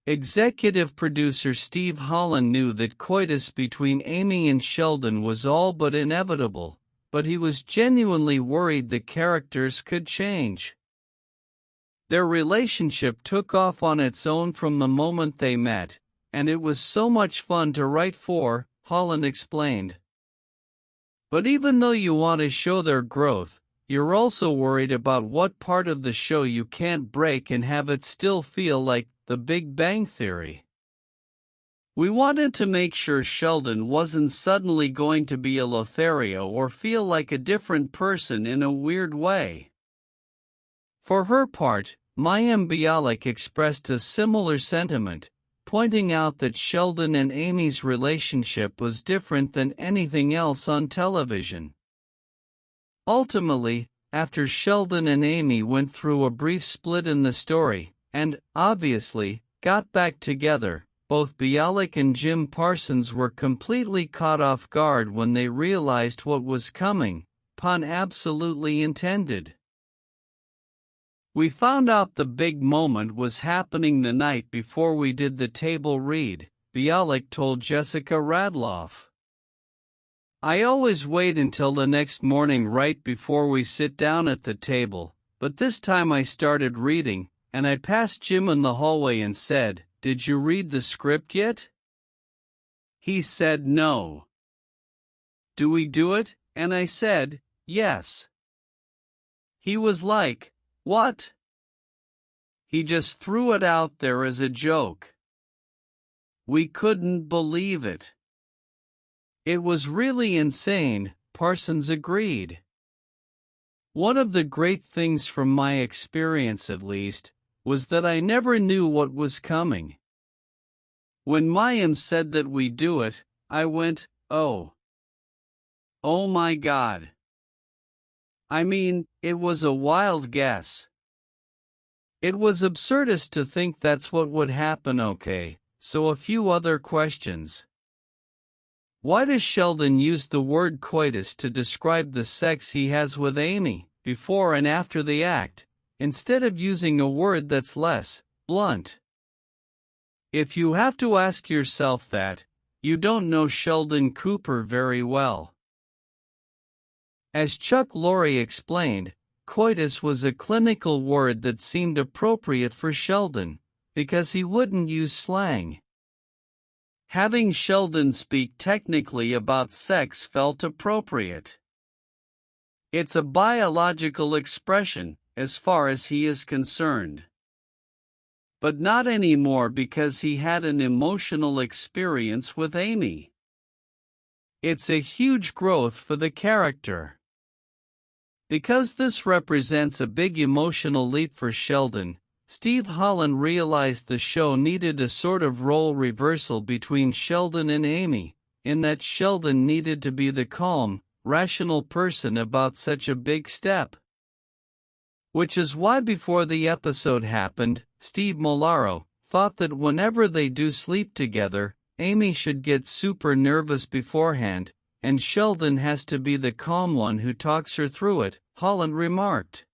Executive producer Steve Holland knew that coitus between Amy and Sheldon was all but inevitable, but he was genuinely worried the characters could change. Their relationship took off on its own from the moment they met, and it was so much fun to write for, Holland explained. But even though you want to show their growth, you're also worried about what part of the show you can't break and have it still feel like The Big Bang Theory. We wanted to make sure Sheldon wasn't suddenly going to be a Lothario or feel like a different person in a weird way. For her part, Mayim Bialik expressed a similar sentiment, pointing out that Sheldon and Amy's relationship was different than anything else on television. Ultimately, after Sheldon and Amy went through a brief split in the story, and, obviously, got back together, both Bialik and Jim Parsons were completely caught off guard when they realized what was coming, pun absolutely intended. We found out the big moment was happening the night before we did the table read, Bialik told Jessica Radloff. I always wait until the next morning right before we sit down at the table, but this time I started reading, and I passed Jim in the hallway and said, "Did you read the script yet?" He said no. "Do we do it?" And I said, "Yes." He was like, "What?" He just threw it out there as a joke. We couldn't believe it. It was really insane, Parsons agreed. One of the great things from my experience at least, was that I never knew what was coming. When Mayim said that we do it, I went, oh. Oh my God. I mean, it was a wild guess. It was absurdist to think that's what would happen. Okay, so a few other questions. Why does Sheldon use the word coitus to describe the sex he has with Amy, before and after the act, instead of using a word that's less blunt? If you have to ask yourself that, you don't know Sheldon Cooper very well. As Chuck Lorre explained, coitus was a clinical word that seemed appropriate for Sheldon, because he wouldn't use slang. Having Sheldon speak technically about sex felt appropriate. It's a biological expression, as far as he is concerned. But not anymore because he had an emotional experience with Amy. It's a huge growth for the character. Because this represents a big emotional leap for Sheldon, Steve Holland realized the show needed a sort of role reversal between Sheldon and Amy, in that Sheldon needed to be the calm, rational person about such a big step. Which is why before the episode happened, Steve Molaro thought that whenever they do sleep together, Amy should get super nervous beforehand, and Sheldon has to be the calm one who talks her through it, Holland remarked.